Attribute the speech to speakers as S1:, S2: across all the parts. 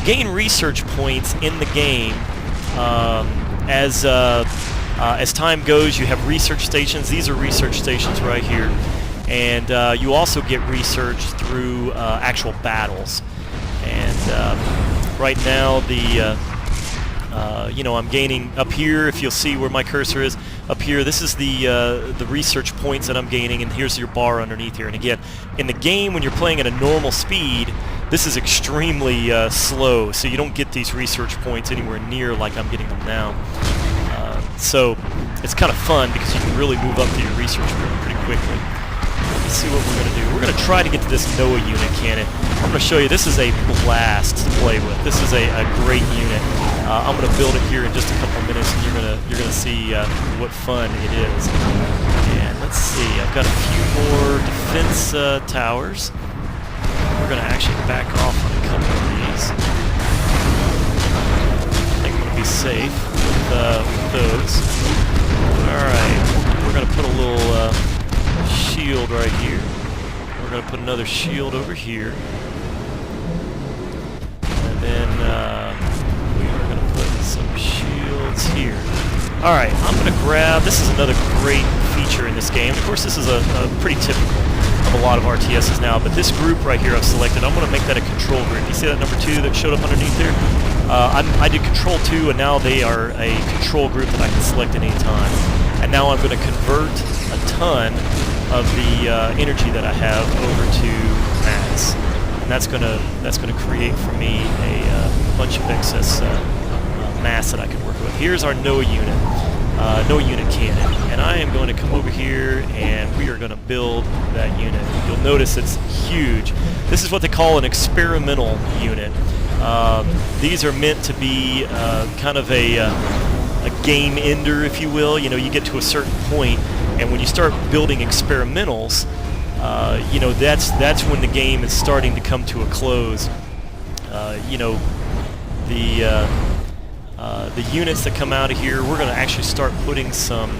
S1: you gain research points in the game. As time goes, you have research stations. These are research stations right here. And you also get research through actual battles. And right now, I'm gaining up here. If you'll see where my cursor is, up here, this is the research points that I'm gaining, and here's your bar underneath here. And again, in the game, when you're playing at a normal speed, this is extremely slow, so you don't get these research points anywhere near like I'm getting them now. So it's kind of fun because you can really move up to your research pretty quickly. Let's see what we're going to do. We're going to try to get to this Noah unit cannon. I'm going to show you, this is a blast to play with. This is a great unit. I'm going to build it here in just a couple minutes, and you're going to see what fun it is. And let's see, I've got a few more defense towers. We're going to actually back off on a couple of these. I think I'm going to be safe with those. Alright, we're going to put a little shield right here. We're going to put another shield over here. And then we are going to put some shields here. Alright, I'm going to grab, this is another great feature in this game. Of course, this is a pretty typical of a lot of RTSs now, but this group right here I've selected, I'm going to make that a control group. You see that number 2 that showed up underneath there? I did control 2, and now they are a control group that I can select at any time. And now I'm going to convert a ton of the energy that I have over to mass, and that's gonna create for me a bunch of excess mass that I can work with. Here's our Noah unit cannon, and I am going to come over here and we are going to build that unit. You'll notice it's huge. This is what they call an experimental unit. These are meant to be kind of a game ender, if you will. You know, you get to a certain point, and when you start building experimentals, that's when the game is starting to come to a close. The units that come out of here, we're going to actually start putting some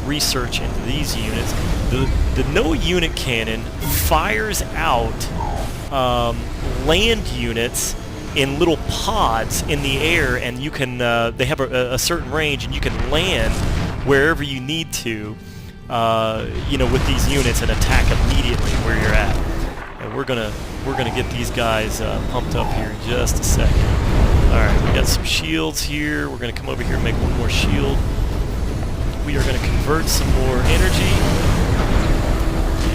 S1: research into these units. The Noah unit cannon fires out land units in little pods in the air, and you can they have a certain range, and you can land wherever you need to, with these units and attack immediately where you're at. And we're gonna get these guys pumped up here in just a second. All right, we got some shields here. We're gonna come over here and make one more shield. We are gonna convert some more energy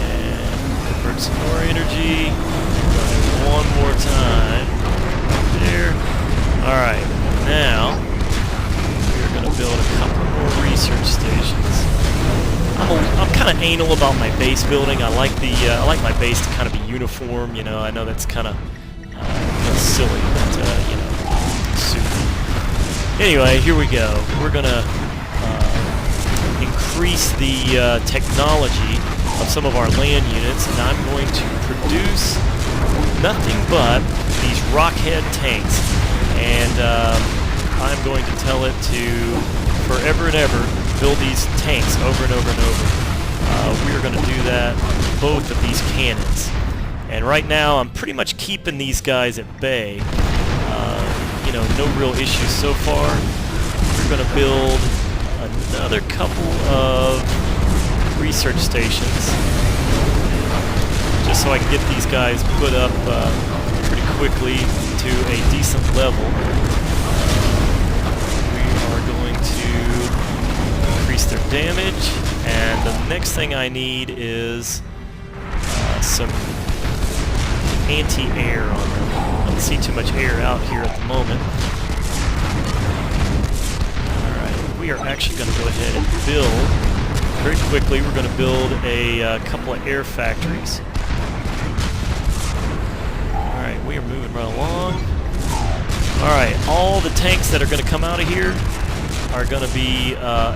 S1: and convert some more energy. One more time. There. All right, now we're gonna build a couple more research stations. I'm kind of anal about my base building. I like my base to kind of be uniform. You know, I know that's kind of silly, but super. Anyway, here we go. We're gonna increase the technology of some of our land units, and I'm going to produce nothing but these rockhead tanks, and I'm going to tell it to forever and ever build these tanks over and over and over. We are going to do that with both of these cannons, and right now I'm pretty much keeping these guys at bay. No real issues so far. We're going to build another couple of research stations just so I can get these guys put up pretty quickly to a decent level. We are going to increase their damage, and the next thing I need is some anti-air on them. I don't see too much air out here at the moment. Alright, we are actually going to go ahead and build very quickly. We're going to build a couple of air factories. Alright, we are moving right along. Alright, all the tanks that are going to come out of here are going to be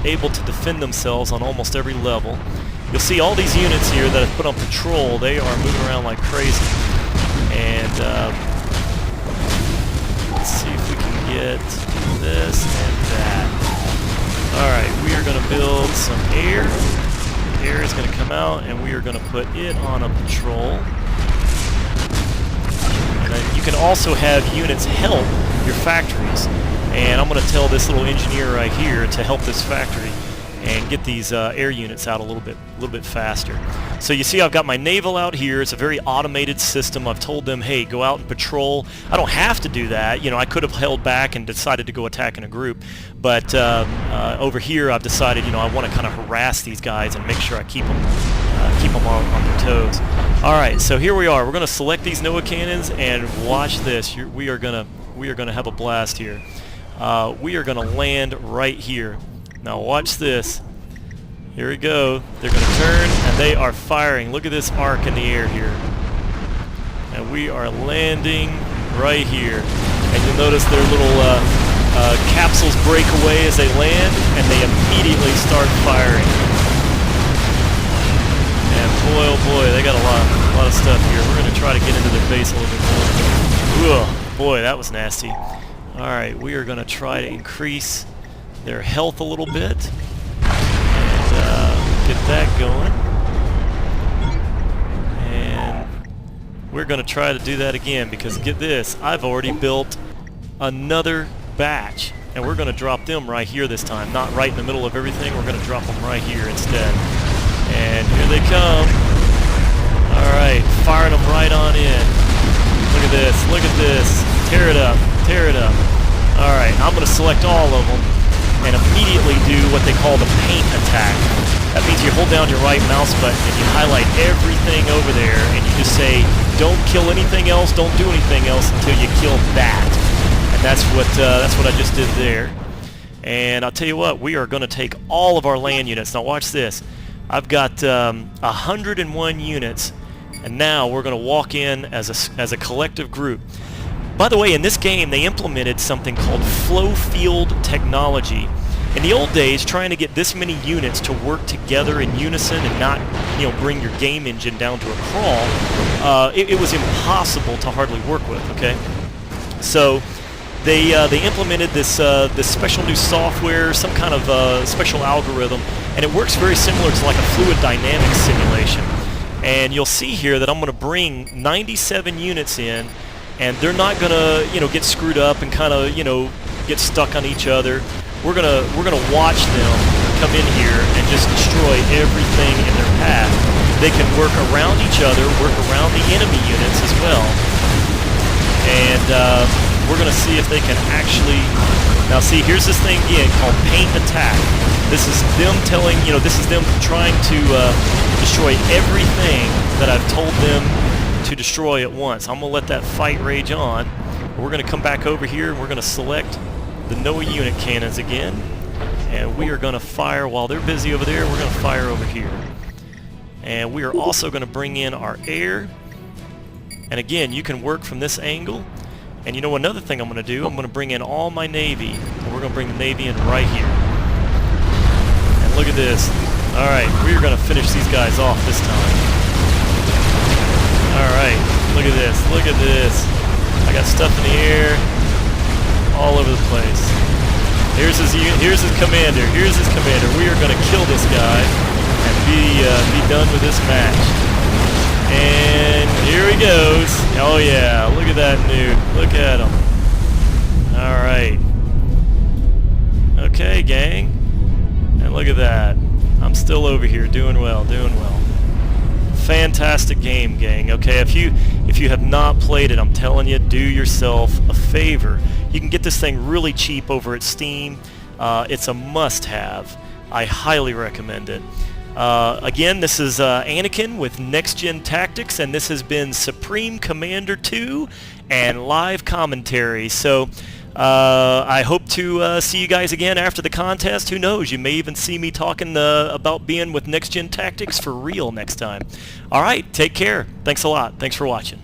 S1: able to defend themselves on almost every level. You'll see all these units here that I've put on patrol, they are moving around like crazy. And let's see if we can get this and that. Alright, we are going to build some air. The air is going to come out, and we are going to put it on a patrol. And then you can also have units help your factories. And I'm going to tell this little engineer right here to help this factory and get these air units out a little bit faster. So you see I've got my naval out here. It's a very automated system. I've told them, hey, go out and patrol. I don't have to do that. You know, I could have held back and decided to go attack in a group, but over here I've decided, you know, I want to kind of harass these guys and make sure I keep them on their toes. All right, so here we are. We're going to select these NOAA cannons and watch this. We are gonna have a blast here. We are going to land right here. Now watch this. Here we go. They're going to turn, and they are firing. Look at this arc in the air here. And we are landing right here. And you'll notice their little capsules break away as they land, and they immediately start firing. And boy, oh boy, they got a lot of stuff here. We're going to try to get into their base a little bit more. Ugh, boy, that was nasty. All right, we are going to try to increase their health a little bit and get that going. And we're going to try to do that again because get this, I've already built another batch, and we're going to drop them right here this time, not right in the middle of everything. We're going to drop them right here instead. And here they come. All right, firing them right on in. Look at this, look at this. Tear it up, tear it up. All right, I'm going to select all of them and immediately do what they call the paint attack. That means you hold down your right mouse button and you highlight everything over there, and you just say, don't kill anything else, don't do anything else until you kill that. And that's what I just did there. And I'll tell you what, we are going to take all of our land units. Now watch this. I've got 101 units, and now we're going to walk in as a collective group. By the way, in this game, they implemented something called flow field technology. In the old days, trying to get this many units to work together in unison and not, you know, bring your game engine down to a crawl, it was impossible to hardly work with. Okay, so they implemented this special new software, some kind of special algorithm, and it works very similar to like a fluid dynamics simulation. And you'll see here that I'm going to bring 97 units in. And they're not gonna, you know, get screwed up and kind of, you know, get stuck on each other. We're gonna watch them come in here and just destroy everything in their path. They can work around each other, work around the enemy units as well. And we're gonna see if they can actually. Now, see, here's this thing again called paint attack. This is them telling, you know, this is them trying to destroy everything that I've told them to destroy at once. I'm going to let that fight rage on. We're going to come back over here and we're going to select the NOAA unit cannons again, and we are going to fire while they're busy over there. We're going to fire over here, and we are also going to bring in our air. And again, you can work from this angle. And you know another thing I'm going to do, I'm going to bring in all my Navy, and we're going to bring the Navy in right here. And look at this. All right, we are going to finish these guys off this time. Alright, look at this, look at this. I got stuff in the air all over the place. Here's his commander, We are going to kill this guy and be done with this match. And here he goes. Oh yeah, look at that nuke, look at him. Alright. Okay, gang. And look at that. I'm still over here, doing well, doing well. Fantastic game, gang. Okay, if you have not played it, I'm telling you, do yourself a favor. You can get this thing really cheap over at Steam. It's a must-have. I highly recommend it. Again, this is Anakinnnn with Next Gen Tactics, and this has been Supreme Commander 2 and live commentary. So I hope to see you guys again after the contest. Who knows? You may even see me talking about being with Next Gen Tactics for real next time. All right, take care. Thanks a lot. Thanks for watching.